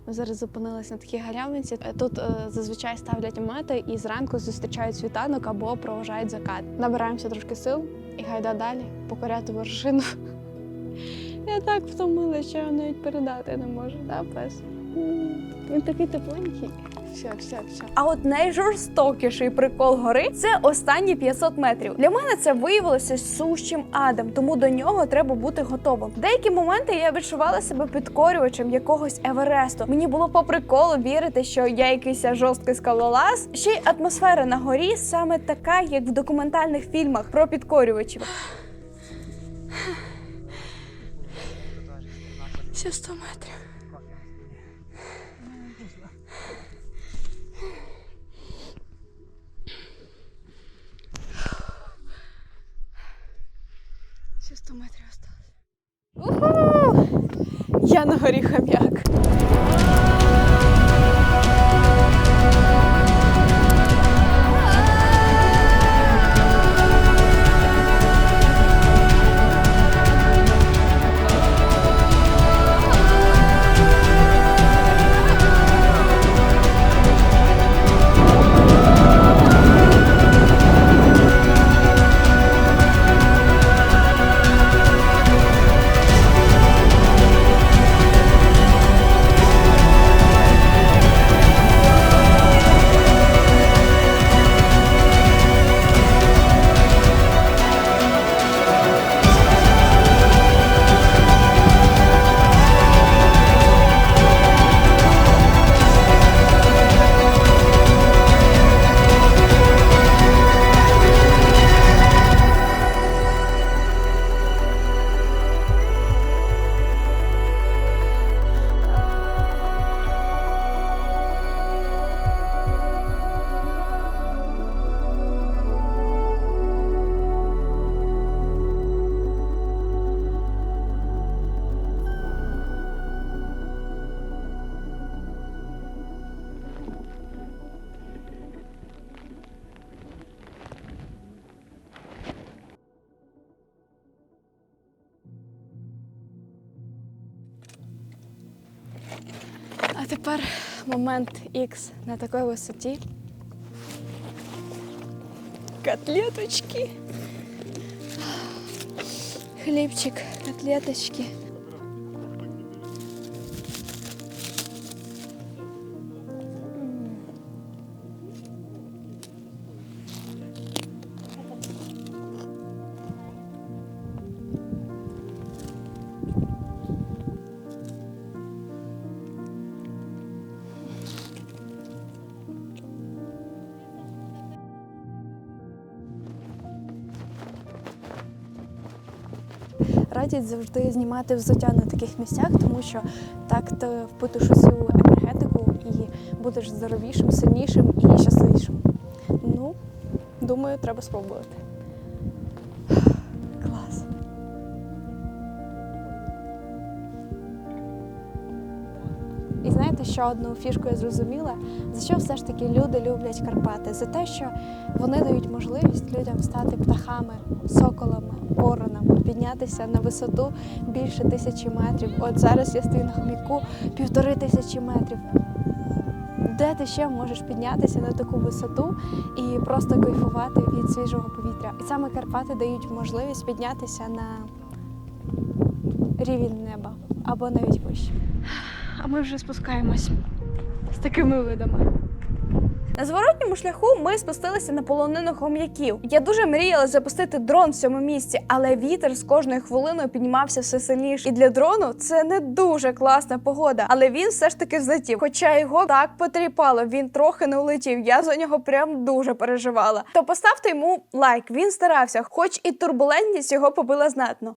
ми зараз зупинилися на такій галявинці. Тут зазвичай ставлять намети і зранку зустрічають світанок або проважають закат. Набираємося трошки сил і гайда далі покоряти вершину. Я так втомилася, що я навіть передати не можу. Та пес. Він такий тепленький. Все. А от найжорстокіший прикол гори – це останні 500 метрів. Для мене це виявилося сущим адом, тому до нього треба бути готовим. В деякі моменти я відчувала себе підкорювачем якогось Евересту. Мені було по приколу вірити, що я якийсь жорсткий скалолаз. Ще й атмосфера на горі саме така, як в документальних фільмах про підкорювачів. Ще 100 метрів. Ще 100 метрів осталось. Я на горі Хом'як. А тепер момент X на такій висоті. Котлеточки. Хлібчик, котлеточки. Радять завжди знімати взуття на таких місцях, тому що так ти впитуєш усю енергетику і будеш здоровішим, сильнішим і щасливішим. Ну, думаю, треба спробувати. Клас. І знаєте, ще одну фішку я зрозуміла, за що все ж таки люди люблять Карпати? За те, що вони дають можливість людям стати птахами, соколами, воронами, піднятися на висоту більше 1000 метрів. От зараз я стою на хомяку 1500 метрів. Де ти ще можеш піднятися на таку висоту і просто кайфувати від свіжого повітря? І саме Карпати дають можливість піднятися на рівень неба або навіть вище. А ми вже спускаємось з такими видами. На зворотньому шляху ми спустилися на полонину хом'яків. Я дуже мріяла запустити дрон в цьому місці, але вітер з кожною хвилиною піднімався все сильніше. І для дрону це не дуже класна погода, але він все ж таки злетів. Хоча його так потріпало, він трохи не улетів. Я за нього прям дуже переживала. То поставте йому лайк, він старався, хоч і турбулентність його побила знатно.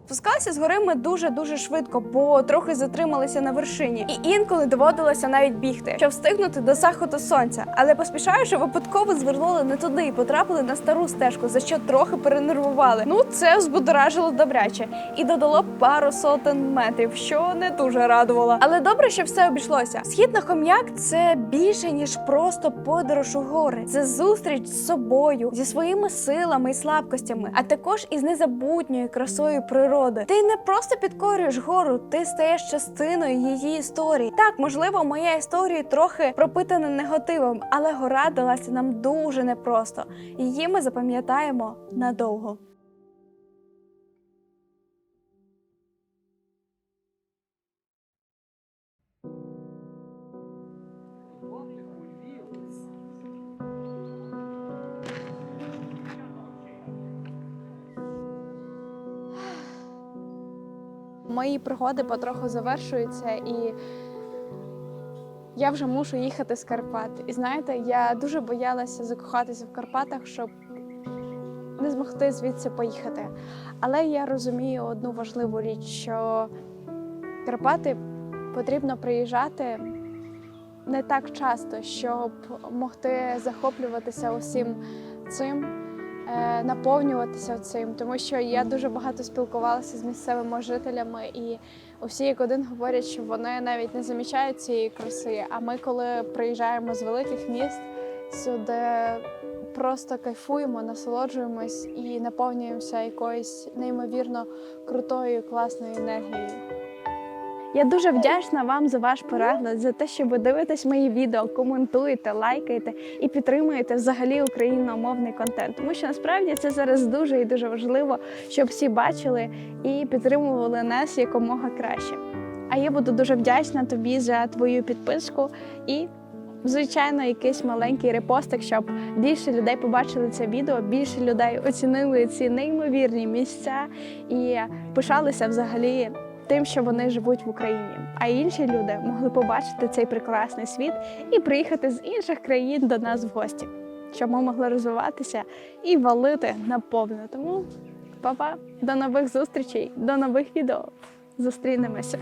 Спускалися з гори ми дуже швидко, бо трохи затрималися на вершині. І інколи доводилося навіть бігти, щоб встигнути до заходу сонця. Але поспішаючи, випадково звернули не туди і потрапили на стару стежку, за що трохи перенервували. Ну, це взбудоражило добряче. І додало пару сотень метрів, що не дуже радувало. Але добре, що все обійшлося. Схід на Хом'як – це більше, ніж просто подорож у гори. Це зустріч з собою, зі своїми силами і слабкостями, а також із незабутньою красою природи. Ти не просто підкорюєш гору, ти стаєш частиною її історії. Так, можливо, моя історія трохи пропитана негативом, але гора далася нам дуже непросто. Її ми запам'ятаємо надовго. Мої пригоди потроху завершуються, і я вже мушу їхати з Карпат. І знаєте, я дуже боялася закохатися в Карпатах, щоб не змогти звідси поїхати. Але я розумію одну важливу річ, що Карпати потрібно приїжджати не так часто, щоб могти захоплюватися усім цим, наповнюватися цим, тому що я дуже багато спілкувалася з місцевими жителями, і усі як один говорять, що вони навіть не замічають цієї краси. А ми, коли приїжджаємо з великих міст сюди, просто кайфуємо, насолоджуємось і наповнюємося якоюсь неймовірно крутою, класною енергією. Я дуже вдячна вам за ваш перегляд, за те, що ви дивитесь мої відео, коментуєте, лайкаєте і підтримуєте взагалі україномовний контент. Тому що насправді це зараз дуже і дуже важливо, щоб всі бачили і підтримували нас якомога краще. А я буду дуже вдячна тобі за твою підписку і, звичайно, якийсь маленький репостик, щоб більше людей побачили це відео, більше людей оцінили ці неймовірні місця і пишалися взагалі тим, що вони живуть в Україні. А інші люди могли побачити цей прекрасний світ і приїхати з інших країн до нас в гості, щоб ми могли розвиватися і валити наповну. Тому, па-па, до нових зустрічей, до нових відео. Зустрінемося.